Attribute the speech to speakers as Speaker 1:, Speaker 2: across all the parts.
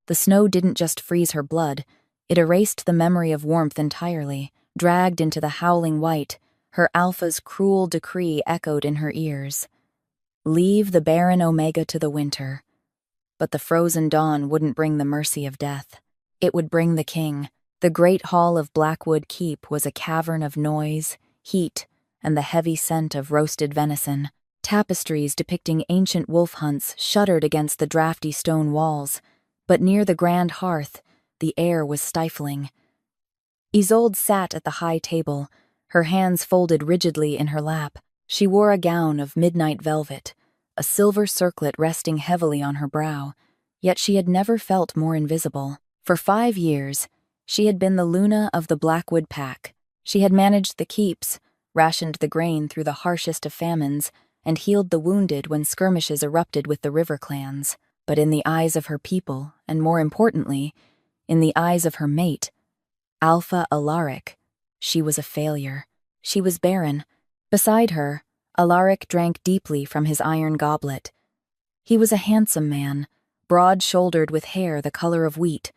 Speaker 1: The snow didn't just freeze her blood, it erased the memory of warmth entirely. Dragged into the howling white, her alpha's cruel decree echoed in her ears. Leave the barren Omega to the winter. But the frozen dawn wouldn't bring the mercy of death. It would bring the king. The great hall of Blackwood Keep was a cavern of noise, heat, and the heavy scent of roasted venison. Tapestries depicting ancient wolf hunts shuddered against the drafty stone walls, but near the grand hearth, the air was stifling. Isolde sat at the high table, her hands folded rigidly in her lap. She wore a gown of midnight velvet, a silver circlet resting heavily on her brow, yet she had never felt more invisible. For 5 years, she had been the Luna of the Blackwood Pack. She had managed the keeps, rationed the grain through the harshest of famines, and healed the wounded when skirmishes erupted with the river clans. But in the eyes of her people, and more importantly, in the eyes of her mate, Alpha Alaric, she was a failure. She was barren. Beside her, Alaric drank deeply from his iron goblet. He was a handsome man, broad-shouldered with hair the color of wheat,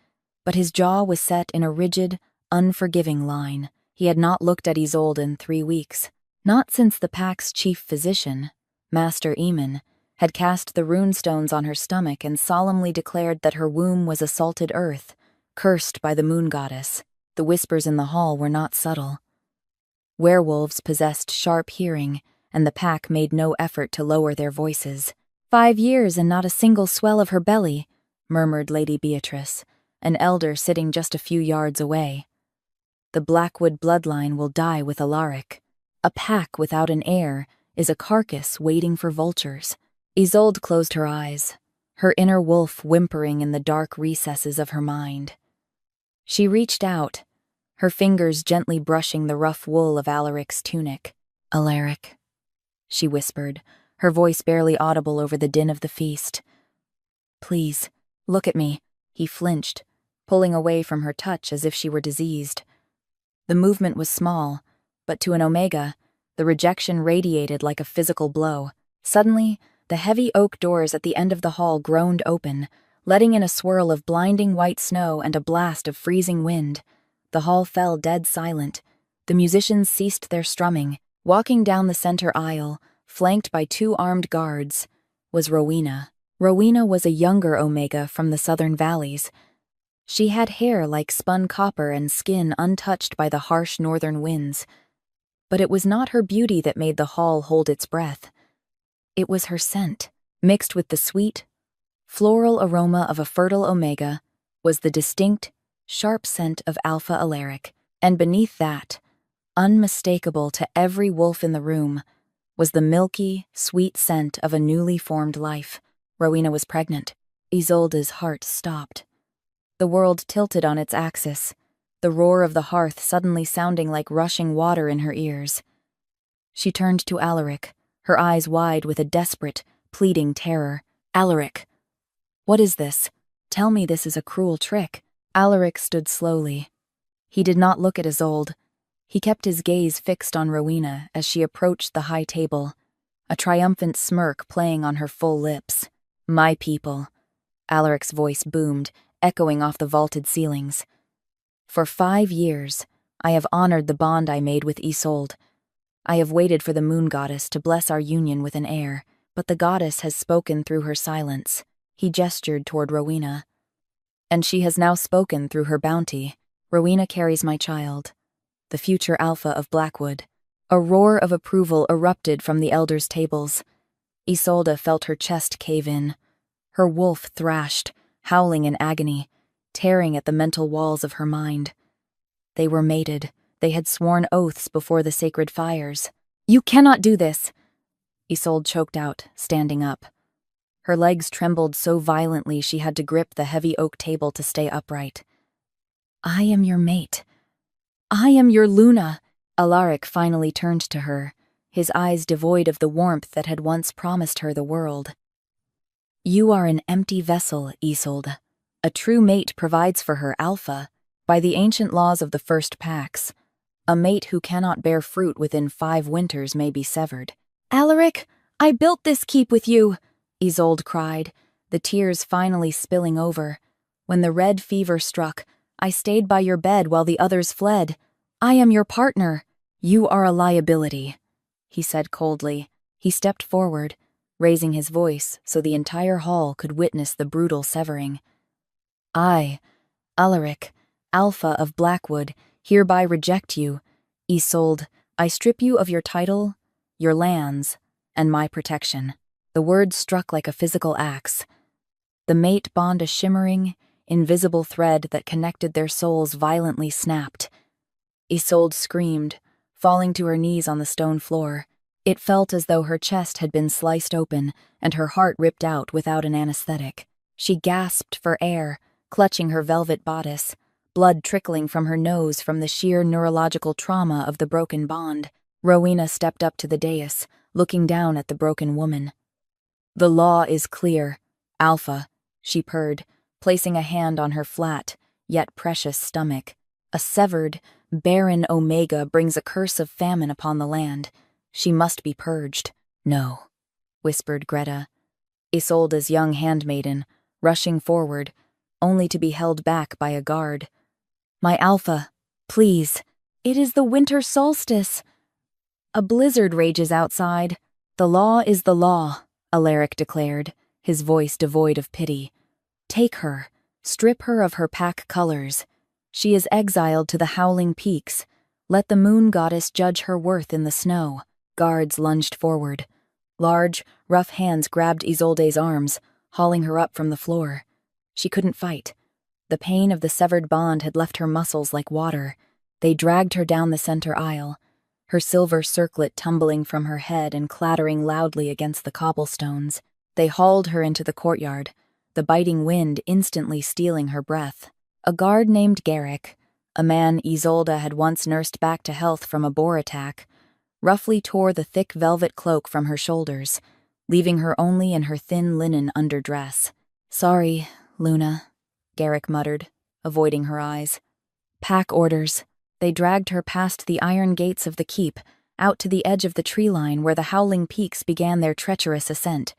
Speaker 1: but his jaw was set in a rigid, unforgiving line. He had not looked at Isolde in 3 weeks, not since the pack's chief physician, Master Eamon, had cast the runestones on her stomach and solemnly declared that her womb was a salted earth, cursed by the moon goddess. The whispers in the hall were not subtle. Werewolves possessed sharp hearing, and the pack made no effort to lower their voices. 5 years and not a single swell of her belly, murmured Lady Beatrice, an elder sitting just a few yards away. The Blackwood bloodline will die with Alaric. A pack without an heir is a carcass waiting for vultures. Isolde closed her eyes, her inner wolf whimpering in the dark recesses of her mind. She reached out, her fingers gently brushing the rough wool of Alaric's tunic. "Alaric," she whispered, her voice barely audible over the din of the feast. "Please, look at me." He flinched, pulling away from her touch as if she were diseased. The movement was small, but to an Omega, the rejection radiated like a physical blow. Suddenly, the heavy oak doors at the end of the hall groaned open, letting in a swirl of blinding white snow and a blast of freezing wind. The hall fell dead silent. The musicians ceased their strumming. Walking down the center aisle, flanked by 2 armed guards, was Rowena. Rowena was a younger Omega from the southern valleys. She had hair like spun copper and skin untouched by the harsh northern winds. But it was not her beauty that made the hall hold its breath. It was her scent. Mixed with the sweet, floral aroma of a fertile Omega was the distinct, sharp scent of Alpha Alaric, and beneath that, unmistakable to every wolf in the room, was the milky, sweet scent of a newly formed life. Rowena was pregnant. Isolde's heart stopped. The world tilted on its axis, the roar of the hearth suddenly sounding like rushing water in her ears. She turned to Alaric, her eyes wide with a desperate, pleading terror. "Alaric, what is this? Tell me this is a cruel trick." Alaric stood slowly. He did not look at Isolde. He kept his gaze fixed on Rowena as she approached the high table, a triumphant smirk playing on her full lips. "My people," Alaric's voice boomed, echoing off the vaulted ceilings. "For 5 years, I have honored the bond I made with Isolde. I have waited for the moon goddess to bless our union with an heir, but the goddess has spoken through her silence." He gestured toward Rowena. "And she has now spoken through her bounty. Rowena carries my child, the future Alpha of Blackwood." A roar of approval erupted from the elders' tables. Isolde felt her chest cave in. Her wolf thrashed, howling in agony, tearing at the mental walls of her mind. They were mated. They had sworn oaths before the sacred fires. "You cannot do this," Isolde choked out, standing up. Her legs trembled so violently she had to grip the heavy oak table to stay upright. "I am your mate. I am your Luna." Alaric finally turned to her, his eyes devoid of the warmth that had once promised her the world. "You are an empty vessel, Isolde. A true mate provides for her Alpha, by the ancient laws of the first packs. A mate who cannot bear fruit within 5 winters may be severed." "Alaric, I built this keep with you," Isolde cried, the tears finally spilling over. When the red fever struck, I stayed by your bed while the others fled. I am your partner. You are a liability," he said coldly. He stepped forward, raising his voice so the entire hall could witness the brutal severing. "I, Alaric, Alpha of Blackwood, hereby reject you. Isolde, I strip you of your title, your lands, and my protection." The words struck like a physical axe. The mate bond, a shimmering, invisible thread that connected their souls, violently snapped. Isolde screamed, falling to her knees on the stone floor. It felt as though her chest had been sliced open and her heart ripped out without an anesthetic. She gasped for air, clutching her velvet bodice, blood trickling from her nose from the sheer neurological trauma of the broken bond. Rowena stepped up to the dais, looking down at the broken woman. "The law is clear, Alpha," she purred, placing a hand on her flat, yet precious stomach. "A severed, barren Omega brings a curse of famine upon the land. She must be purged." "No," whispered Greta, Isolde's young handmaiden, rushing forward, only to be held back by a guard. "My Alpha, please. It is the winter solstice. A blizzard rages outside. The law is the law," Alaric declared, his voice devoid of pity. "Take her, strip her of her pack colors. She is exiled to the howling peaks. Let the moon goddess judge her worth in the snow." Guards lunged forward. Large, rough hands grabbed Isolde's arms, hauling her up from the floor. She couldn't fight. The pain of the severed bond had left her muscles like water. They dragged her down the center aisle, her silver circlet tumbling from her head and clattering loudly against the cobblestones. They hauled her into the courtyard, the biting wind instantly stealing her breath. A guard named Garrick, a man Isolde had once nursed back to health from a boar attack, roughly tore the thick velvet cloak from her shoulders, leaving her only in her thin linen underdress. "Sorry, Luna," Garrick muttered, avoiding her eyes. "Pack orders." They dragged her past the iron gates of the keep, out to the edge of the tree line where the howling peaks began their treacherous ascent.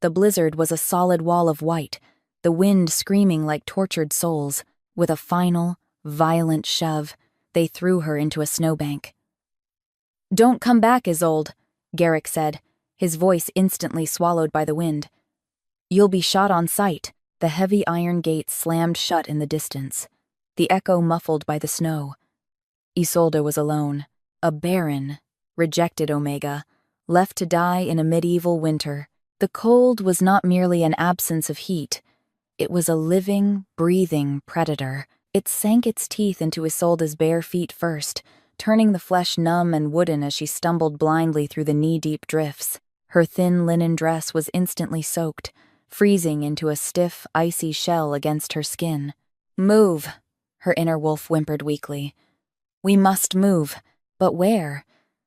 Speaker 1: The blizzard was a solid wall of white, the wind screaming like tortured souls. With a final, violent shove, they threw her into a snowbank. "Don't come back, Isolde," Garrick said, his voice instantly swallowed by the wind. "You'll be shot on sight." The heavy iron gates slammed shut in the distance, the echo muffled by the snow. Isolde was alone, a barren, rejected Omega, left to die in a medieval winter. The cold was not merely an absence of heat. It was a living, breathing predator. It sank its teeth into Isolde's bare feet first, turning the flesh numb and wooden as she stumbled blindly through the knee-deep drifts. Her thin linen dress was instantly soaked, freezing into a stiff, icy shell against her skin. "Move," her inner wolf whimpered weakly. "We must move." But where?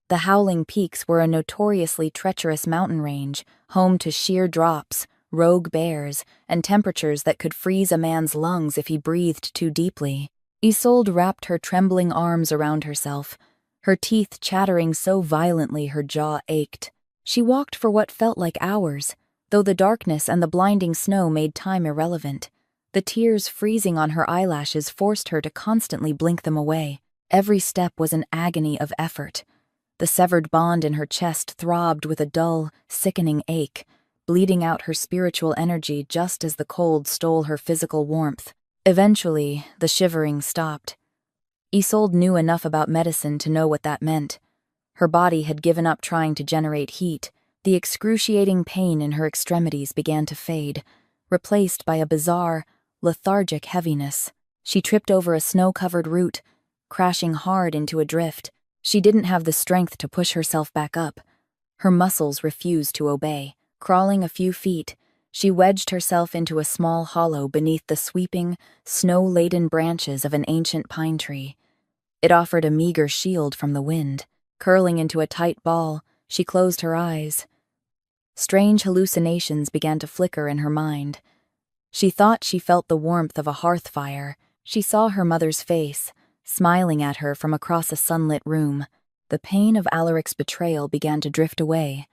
Speaker 1: The howling peaks were a notoriously treacherous mountain range, home to sheer drops, rogue bears, and temperatures that could freeze a man's lungs if he breathed too deeply. Isolde wrapped her trembling arms around herself, her teeth chattering so violently her jaw ached. She walked for what felt like hours, though the darkness and the blinding snow made time irrelevant. The tears freezing on her eyelashes forced her to constantly blink them away. Every step was an agony of effort. The severed bond in her chest throbbed with a dull, sickening ache, bleeding out her spiritual energy just as the cold stole her physical warmth. Eventually, the shivering stopped. Isolde knew enough about medicine to know what that meant. Her body had given up trying to generate heat. The excruciating pain in her extremities began to fade, replaced by a bizarre, lethargic heaviness. She tripped over a snow-covered root, crashing hard into a drift. She didn't have the strength to push herself back up. Her muscles refused to obey. Crawling a few feet, she wedged herself into a small hollow beneath the sweeping, snow-laden branches of an ancient pine tree. It offered a meager shield from the wind. Curling into a tight ball, she closed her eyes. Strange hallucinations began to flicker in her mind. She thought she felt the warmth of a hearth fire. She saw her mother's face, smiling at her from across a sunlit room. The pain of Alaric's betrayal began to drift away,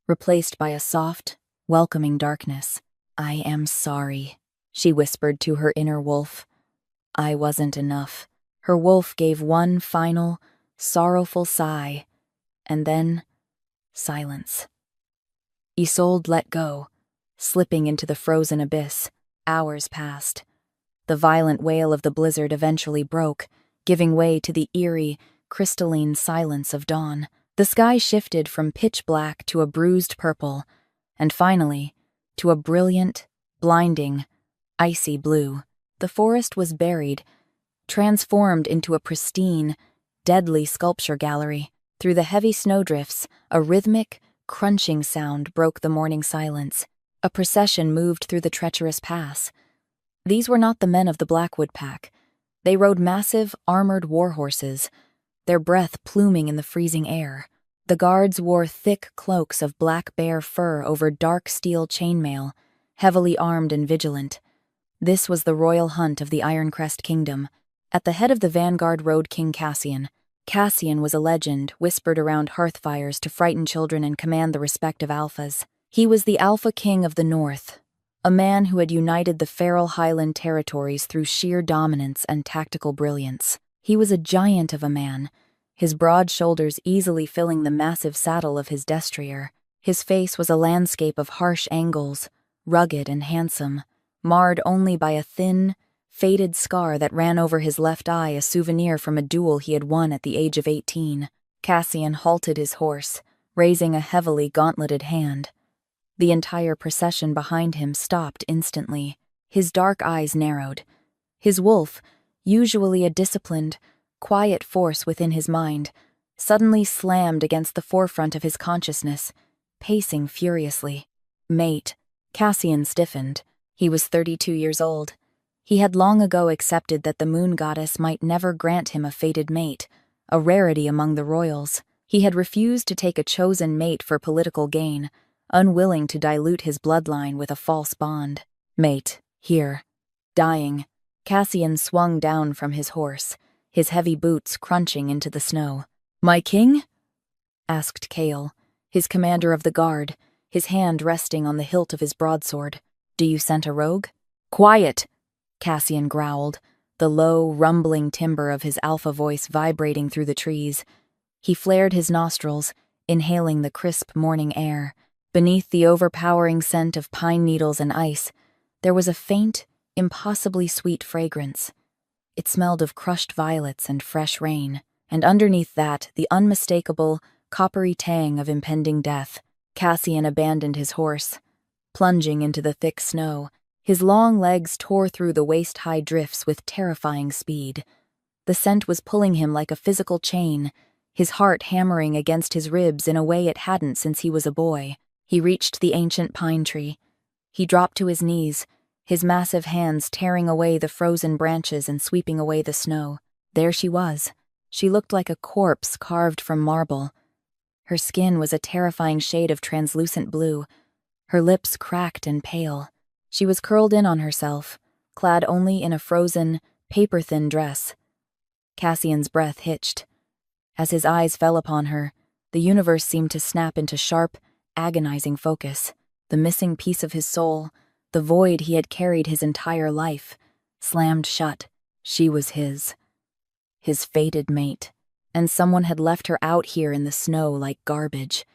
Speaker 1: replaced by a soft, welcoming darkness. "I am sorry," she whispered to her inner wolf. I wasn't enough. Her wolf gave one final, sorrowful sigh, and then silence. Isolde let go, slipping into the frozen abyss. Hours passed. The violent wail of the blizzard eventually broke, giving way to the eerie, crystalline silence of dawn. The sky shifted from pitch black to a bruised purple, and finally, to a brilliant, blinding, icy blue. The forest was buried, transformed into a pristine, deadly sculpture gallery. Through the heavy snowdrifts, a rhythmic, crunching sound broke the morning silence. A procession moved through the treacherous pass. These were not the men of the Blackwood pack. They rode massive, armored war horses, their breath pluming in the freezing air. The guards wore thick cloaks of black bear fur over dark steel chainmail, heavily armed and vigilant. This was the royal hunt of the Ironcrest Kingdom. At the head of the vanguard rode King Cassian. Cassian was a legend, whispered around hearthfires to frighten children and command the respect of alphas. He was the Alpha King of the North, a man who had united the feral Highland territories through sheer dominance and tactical brilliance. He was a giant of a man, his broad shoulders easily filling the massive saddle of his destrier. His face was a landscape of harsh angles, rugged and handsome, marred only by a thin, faded scar that ran over his left eye, a souvenir from a duel he had won at the age of 18. Cassian halted his horse, raising a heavily gauntleted hand. The entire procession behind him stopped instantly. His dark eyes narrowed. His wolf, usually a disciplined, quiet force within his mind, suddenly slammed against the forefront of his consciousness, pacing furiously. Mate. Cassian stiffened. He was 32 years old. He had long ago accepted that the moon goddess might never grant him a fated mate, a rarity among the royals. He had refused to take a chosen mate for political gain, unwilling to dilute his bloodline with a false bond. Mate, here. Dying. Cassian swung down from his horse, his heavy boots crunching into the snow. My king? Asked Cale, his commander of the guard, his hand resting on the hilt of his broadsword. Do you scent a rogue? Quiet! Cassian growled, the low, rumbling timbre of his alpha voice vibrating through the trees. He flared his nostrils, inhaling the crisp morning air. Beneath the overpowering scent of pine needles and ice, there was a faint, impossibly sweet fragrance. It smelled of crushed violets and fresh rain, and underneath that, the unmistakable, coppery tang of impending death. Cassian abandoned his horse, plunging into the thick snow. His long legs tore through the waist-high drifts with terrifying speed. The scent was pulling him like a physical chain, his heart hammering against his ribs in a way it hadn't since he was a boy. He reached the ancient pine tree. He dropped to his knees, his massive hands tearing away the frozen branches and sweeping away the snow. There she was. She looked like a corpse carved from marble. Her skin was a terrifying shade of translucent blue, her lips cracked and pale. She was curled in on herself, clad only in a frozen, paper-thin dress. Cassian's breath hitched. As his eyes fell upon her, the universe seemed to snap into sharp, agonizing focus. The missing piece of his soul, the void he had carried his entire life, slammed shut. She was his fated mate, and someone had left her out here in the snow like garbage.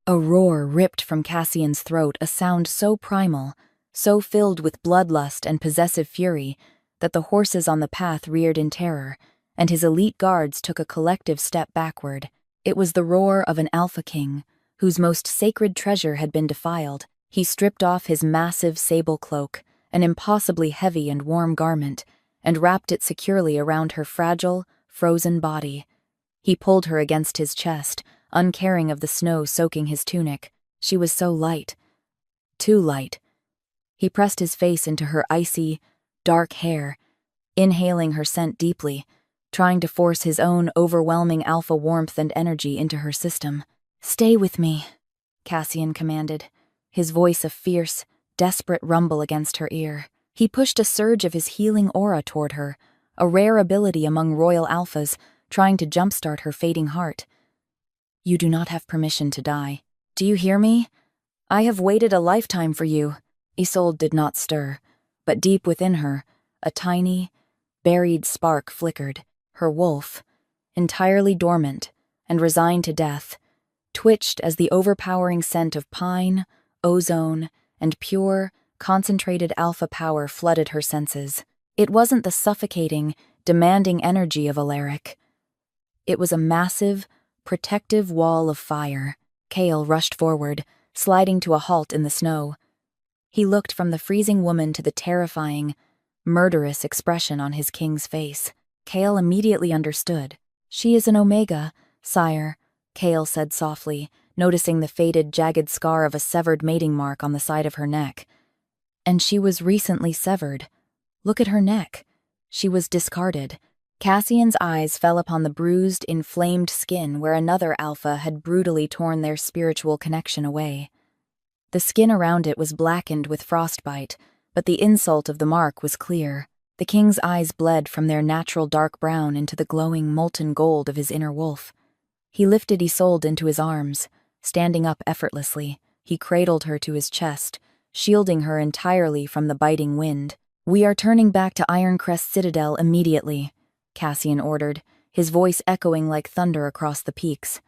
Speaker 1: A roar ripped from Cassian's throat, a sound so primal, so filled with bloodlust and possessive fury, that the horses on the path reared in terror, and his elite guards took a collective step backward. It was the roar of an Alpha King, whose most sacred treasure had been defiled. He stripped off his massive sable cloak, an impossibly heavy and warm garment, and wrapped it securely around her fragile, frozen body. He pulled her against his chest, uncaring of the snow soaking his tunic. She was so light. Too light. He pressed his face into her icy, dark hair, inhaling her scent deeply, trying to force his own overwhelming alpha warmth and energy into her system. Stay with me, Cassian commanded, his voice a fierce, desperate rumble against her ear. He pushed a surge of his healing aura toward her, a rare ability among royal alphas, trying to jumpstart her fading heart. You do not have permission to die. Do you hear me? I have waited a lifetime for you. Isolde did not stir, but deep within her, a tiny, buried spark flickered. Her wolf, entirely dormant and resigned to death, twitched as the overpowering scent of pine, ozone, and pure, concentrated alpha power flooded her senses. It wasn't the suffocating, demanding energy of Alaric. It was a massive, protective wall of fire. Kale rushed forward, sliding to a halt in the snow. He looked from the freezing woman to the terrifying, murderous expression on his king's face. Kale immediately understood. "She is an Omega, sire," Kale said softly, noticing the faded, jagged scar of a severed mating mark on the side of her neck. "And she was recently severed. Look at her neck. She was discarded." Cassian's eyes fell upon the bruised, inflamed skin where another alpha had brutally torn their spiritual connection away. The skin around it was blackened with frostbite, but the insult of the mark was clear. The king's eyes bled from their natural dark brown into the glowing, molten gold of his inner wolf. He lifted Isolde into his arms. Standing up effortlessly, he cradled her to his chest, shielding her entirely from the biting wind. "We are turning back to Ironcrest Citadel immediately," Cassian ordered, his voice echoing like thunder across the peaks.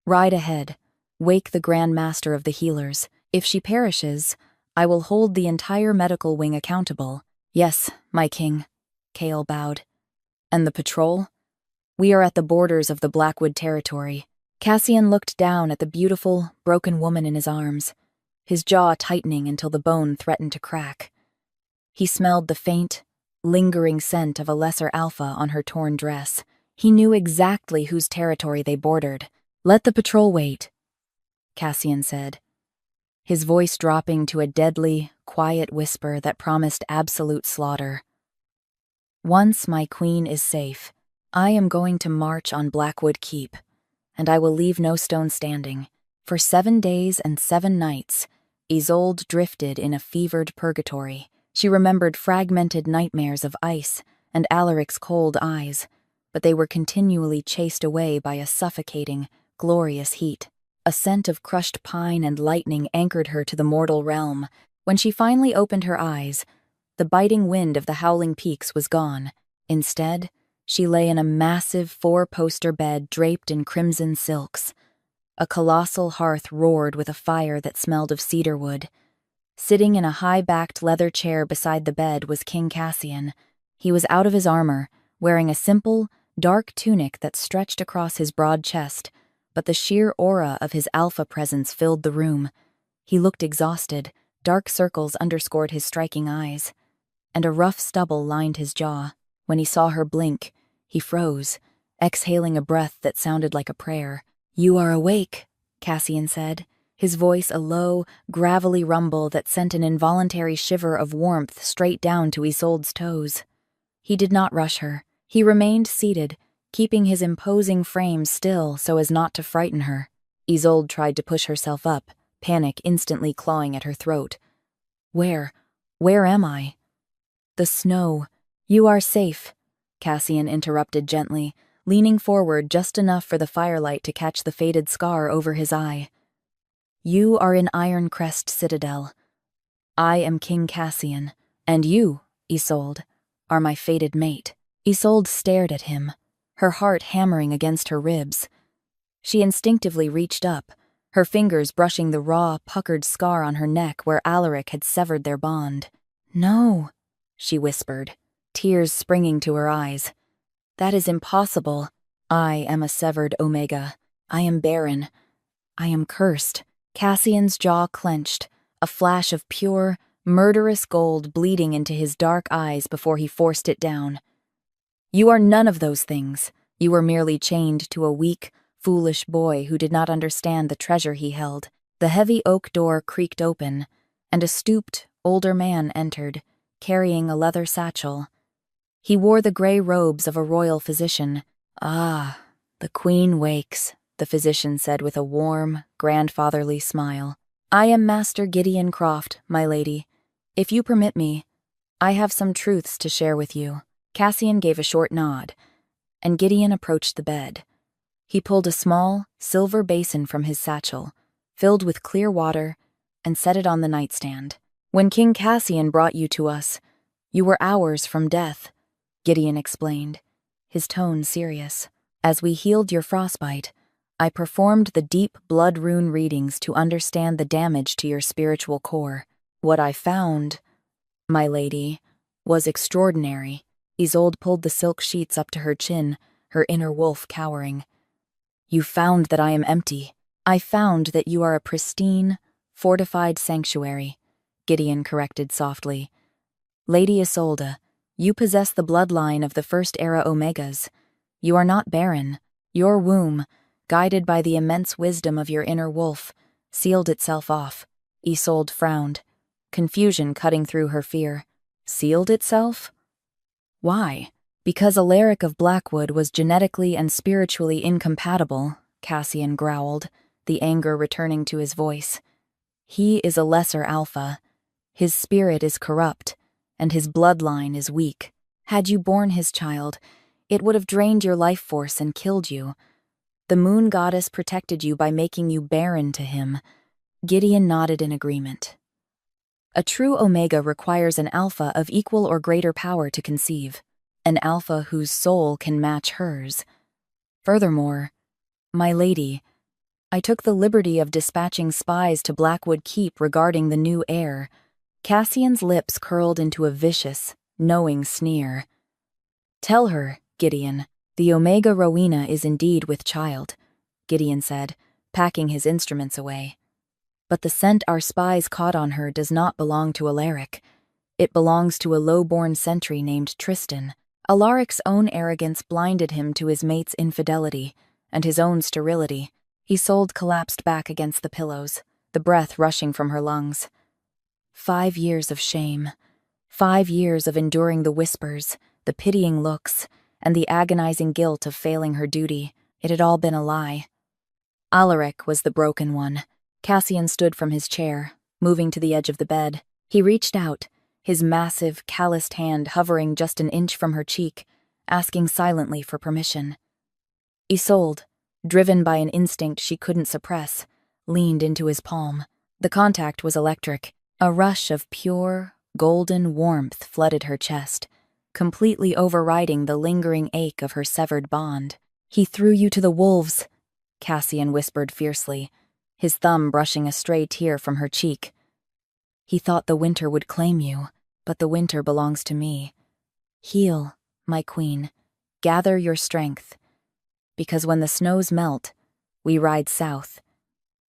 Speaker 1: "Ride ahead. Wake the Grand Master of the Healers. If she perishes, I will hold the entire medical wing accountable." "Yes, my king," Kale bowed. "And the patrol?" "We are at the borders of the Blackwood territory." Cassian looked down at the beautiful, broken woman in his arms, his jaw tightening until the bone threatened to crack. He smelled the faint, lingering scent of a lesser alpha on her torn dress. He knew exactly whose territory they bordered. "Let the patrol wait," Cassian said, his voice dropping to a deadly, quiet whisper that promised absolute slaughter. "Once my queen is safe, I am going to march on Blackwood Keep, and I will leave no stone standing." For 7 days and 7 nights, Isolde drifted in a fevered purgatory. She remembered fragmented nightmares of ice and Alaric's cold eyes, but they were continually chased away by a suffocating, glorious heat. A scent of crushed pine and lightning anchored her to the mortal realm. When she finally opened her eyes, the biting wind of the howling peaks was gone. Instead, she lay in a massive 4-poster bed draped in crimson silks. A colossal hearth roared with a fire that smelled of cedar wood. Sitting in a high-backed leather chair beside the bed was King Cassian. He was out of his armor, wearing a simple, dark tunic that stretched across his broad chest, but the sheer aura of his alpha presence filled the room. He looked exhausted, dark circles underscored his striking eyes, and a rough stubble lined his jaw. When he saw her blink, he froze, exhaling a breath that sounded like a prayer. "You are awake," Cassian said, his voice a low, gravelly rumble that sent an involuntary shiver of warmth straight down to Isolde's toes. He did not rush her. He remained seated, keeping his imposing frame still so as not to frighten her. Isolde tried to push herself up, panic instantly clawing at her throat. Where am I?" "The snow. You are safe," Cassian interrupted gently, leaning forward just enough for the firelight to catch the faded scar over his eye. "You are in Ironcrest Citadel. I am King Cassian, and you, Isolde, are my fated mate." Isolde stared at him, her heart hammering against her ribs. She instinctively reached up, her fingers brushing the raw, puckered scar on her neck where Alaric had severed their bond. "No," she whispered, tears springing to her eyes. "That is impossible. I am a severed Omega. I am Barren. I am cursed." Cassian's jaw clenched, a flash of pure, murderous gold bleeding into his dark eyes before he forced it down. "You are none of those things. You were merely chained to a weak, foolish boy who did not understand the treasure he held." The heavy oak door creaked open, and a stooped, older man entered, carrying a leather satchel. He wore the gray robes of a royal physician. "Ah, the queen wakes," the physician said with a warm, grandfatherly smile. "I am Master Gideon Croft, my lady. If you permit me, I have some truths to share with you." Cassian gave a short nod, and Gideon approached the bed. He pulled a small, silver basin from his satchel, filled with clear water, and set it on the nightstand. "When King Cassian brought you to us, You were hours from death, Gideon explained, his tone serious. As we healed your frostbite, I performed the deep blood rune readings to understand the damage to your spiritual core. What I found, my lady, was extraordinary. Isolde pulled the silk sheets up to her chin, her inner wolf cowering. You found that I am empty. I found that you are a pristine, fortified sanctuary, Gideon corrected softly. Lady Isolde, you possess the bloodline of the first-era Omegas. You are not barren. Your womb, guided by the immense wisdom of your inner wolf, sealed itself off. Isolde frowned, confusion cutting through her fear. Sealed itself? Why? Because Alaric of Blackwood was genetically and spiritually incompatible, Cassian growled, the anger returning to his voice. He is a lesser alpha. His spirit is corrupt, and his bloodline is weak. Had you borne his child, it would have drained your life force and killed you. The moon goddess protected you by making you barren to him. Gideon nodded in agreement. A true Omega requires an alpha of equal or greater power to conceive, an alpha whose soul can match hers. Furthermore, my lady, I took the liberty of dispatching spies to Blackwood Keep regarding the new heir. Cassian's lips curled into a vicious, knowing sneer. Tell her, Gideon, the Omega Rowena is indeed with child, Gideon said, packing his instruments away. But the scent our spies caught on her does not belong to Alaric. It belongs to a low-born sentry named Tristan. Alaric's own arrogance blinded him to his mate's infidelity and his own sterility. Isolde collapsed back against the pillows, the breath rushing from her lungs. 5 years of shame. 5 years of enduring the whispers, the pitying looks, and the agonizing guilt of failing her duty. It had all been a lie. Alaric was the broken one. Cassian stood from his chair, moving to the edge of the bed. He reached out, his massive, calloused hand hovering just an inch from her cheek, asking silently for permission. Isolde, driven by an instinct she couldn't suppress, leaned into his palm. The contact was electric. A rush of pure, golden warmth flooded her chest, completely overriding the lingering ache of her severed bond. He threw you to the wolves, Cassian whispered fiercely, his thumb brushing a stray tear from her cheek. He thought the winter would claim you, but the winter belongs to me. Heal, my queen. Gather your strength. Because when the snows melt, we ride south,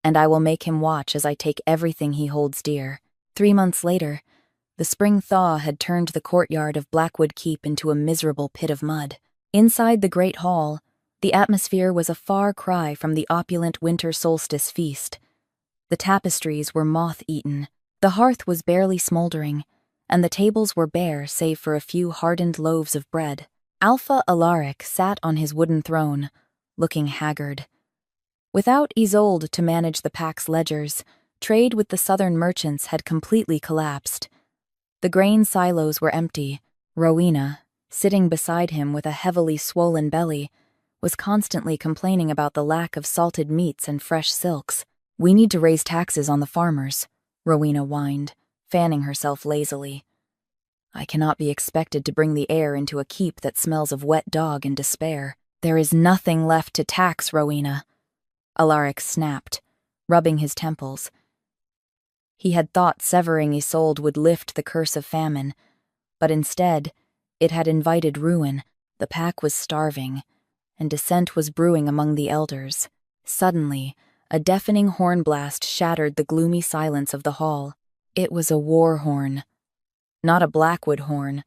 Speaker 1: and I will make him watch as I take everything he holds dear. 3 months later, the spring thaw had turned the courtyard of Blackwood Keep into a miserable pit of mud. Inside the great hall, the atmosphere was a far cry from the opulent winter solstice feast. The tapestries were moth-eaten, the hearth was barely smoldering, and the tables were bare save for a few hardened loaves of bread. Alpha Alaric sat on his wooden throne, looking haggard. Without Isolde to manage the pack's ledgers, trade with the southern merchants had completely collapsed. The grain silos were empty. Rowena, sitting beside him with a heavily swollen belly, was constantly complaining about the lack of salted meats and fresh silks. We need to raise taxes on the farmers, Rowena whined, fanning herself lazily. I cannot be expected to bring the heir into a keep that smells of wet dog and despair. There is nothing left to tax, Rowena. Alaric snapped, rubbing his temples. He had thought severing Isolde would lift the curse of famine, but instead, it had invited ruin. The pack was starving, and dissent was brewing among the elders. Suddenly, a deafening horn blast shattered the gloomy silence of the hall. It was a war horn. Not a Blackwood horn,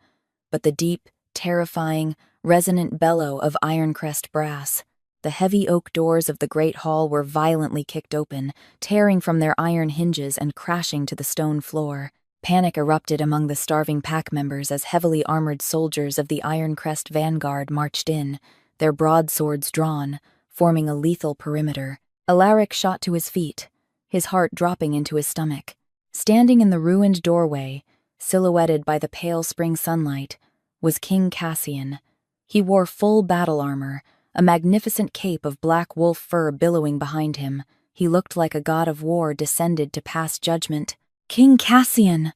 Speaker 1: but the deep, terrifying, resonant bellow of Ironcrest brass. The heavy oak doors of the great hall were violently kicked open, tearing from their iron hinges and crashing to the stone floor. Panic erupted among the starving pack members as heavily armored soldiers of the Ironcrest vanguard marched in, their broadswords drawn, forming a lethal perimeter. Alaric shot to his feet, his heart dropping into his stomach. Standing in the ruined doorway, silhouetted by the pale spring sunlight, was King Cassian. He wore full battle armor, a magnificent cape of black wolf fur billowing behind him. He looked like a god of war descended to pass judgment. "King Cassian!"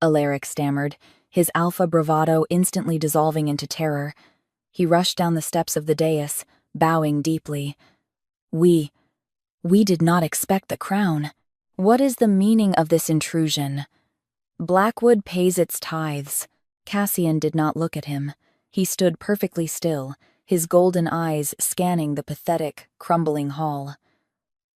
Speaker 1: Alaric stammered, his alpha bravado instantly dissolving into terror. He rushed down the steps of the dais, bowing deeply. We did not expect the crown. What is the meaning of this intrusion? Blackwood pays its tithes. Cassian did not look at him. He stood perfectly still, his golden eyes scanning the pathetic, crumbling hall.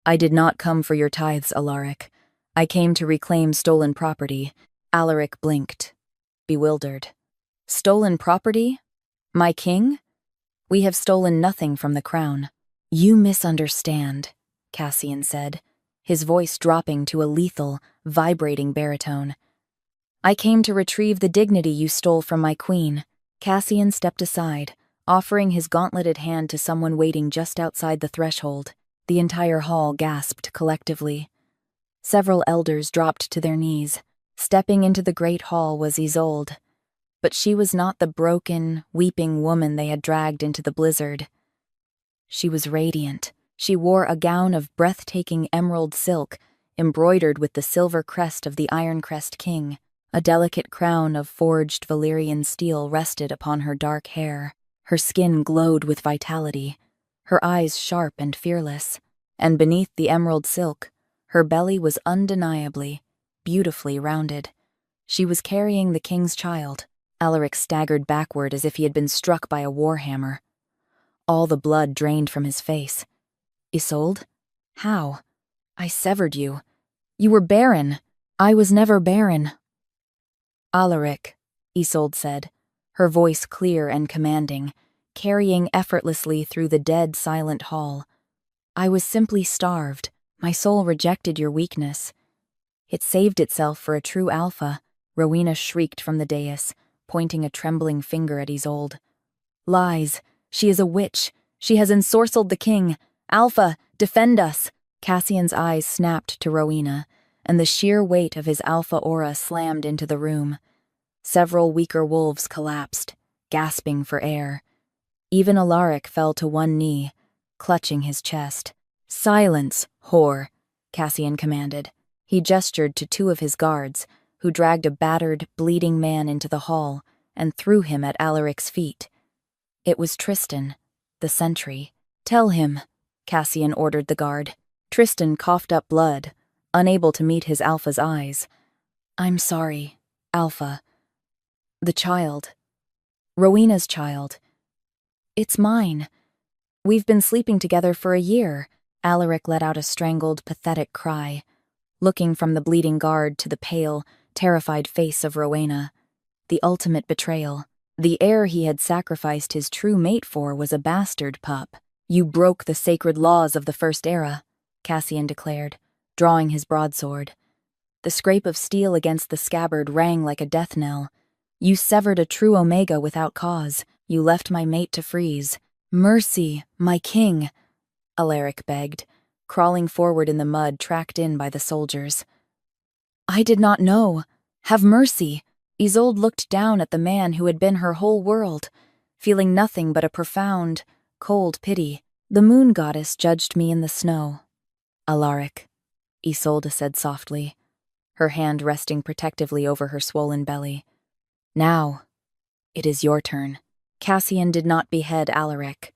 Speaker 1: I did not come for your tithes, Alaric. I came to reclaim stolen property. Alaric blinked, bewildered. Stolen property? My king? We have stolen nothing from the crown. You misunderstand, Cassian said, his voice dropping to a lethal, vibrating baritone. I came to retrieve the dignity you stole from my queen. Cassian stepped aside, offering his gauntleted hand to someone waiting just outside the threshold. The entire hall gasped collectively. Several elders dropped to their knees. Stepping into the great hall was Isolde. But she was not the broken, weeping woman they had dragged into the blizzard. She was radiant. She wore a gown of breathtaking emerald silk, embroidered with the silver crest of the Iron Crest King. A delicate crown of forged Valyrian steel rested upon her dark hair. Her skin glowed with vitality, her eyes sharp and fearless, and beneath the emerald silk, her belly was undeniably, beautifully rounded. She was carrying the king's child. Alaric staggered backward as if he had been struck by a warhammer. All the blood drained from his face. Isolde? How? I severed you. You were Barren. I was never Barren. Alaric, Isolde said, her voice clear and commanding, carrying effortlessly through the dead, silent hall. I was simply starved. My soul rejected your weakness. It saved itself for a true alpha, Rowena shrieked from the dais, pointing a trembling finger at Isolde. Lies. She is a witch. She has ensorcelled the king. Alpha, defend us. Cassian's eyes snapped to Rowena, and the sheer weight of his alpha aura slammed into the room. Several weaker wolves collapsed, gasping for air. Even Alaric fell to one knee, clutching his chest. Silence, whore, Cassian commanded. He gestured to two of his guards, who dragged a battered, bleeding man into the hall and threw him at Alaric's feet. It was Tristan, the sentry. Tell him, Cassian ordered the guard. Tristan coughed up blood, unable to meet his alpha's eyes. I'm sorry, Alpha. The child. Rowena's child. It's mine. We've been sleeping together for a year. Alaric let out a strangled, pathetic cry, looking from the bleeding guard to the pale, terrified face of Rowena. The ultimate betrayal. The heir he had sacrificed his true mate for was a bastard pup. You broke the sacred laws of the First Era, Cassian declared, drawing his broadsword. The scrape of steel against the scabbard rang like a death knell. You severed a true Omega without cause. You left my mate to freeze. Mercy, my king, Alaric begged, crawling forward in the mud tracked in by the soldiers. I did not know. Have mercy. Isolde looked down at the man who had been her whole world, feeling nothing but a profound, cold pity. The moon goddess judged me in the snow. Alaric, Isolde said softly, her hand resting protectively over her swollen belly. Now, it is your turn. Cassian did not behead Alaric.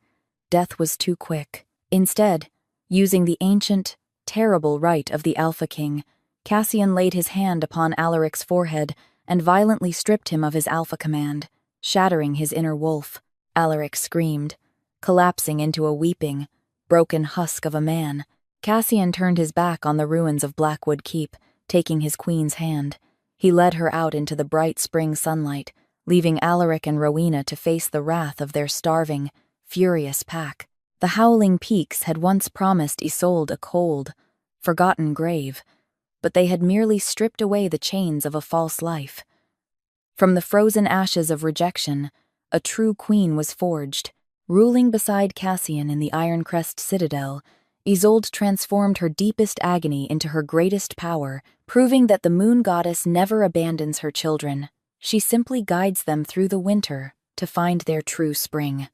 Speaker 1: Death was too quick. Instead, using the ancient, terrible right of the Alpha King, Cassian laid his hand upon Alaric's forehead and violently stripped him of his alpha command, shattering his inner wolf. Alaric screamed, collapsing into a weeping, broken husk of a man. Cassian turned his back on the ruins of Blackwood Keep, taking his queen's hand. He led her out into the bright spring sunlight, leaving Alaric and Rowena to face the wrath of their starving, furious pack. The Howling Peaks had once promised Isolde a cold, forgotten grave, but they had merely stripped away the chains of a false life. From the frozen ashes of rejection, a true queen was forged. Ruling beside Cassian in the Iron Crest Citadel, Isolde transformed her deepest agony into her greatest power, proving that the moon goddess never abandons her children. She simply guides them through the winter to find their true spring.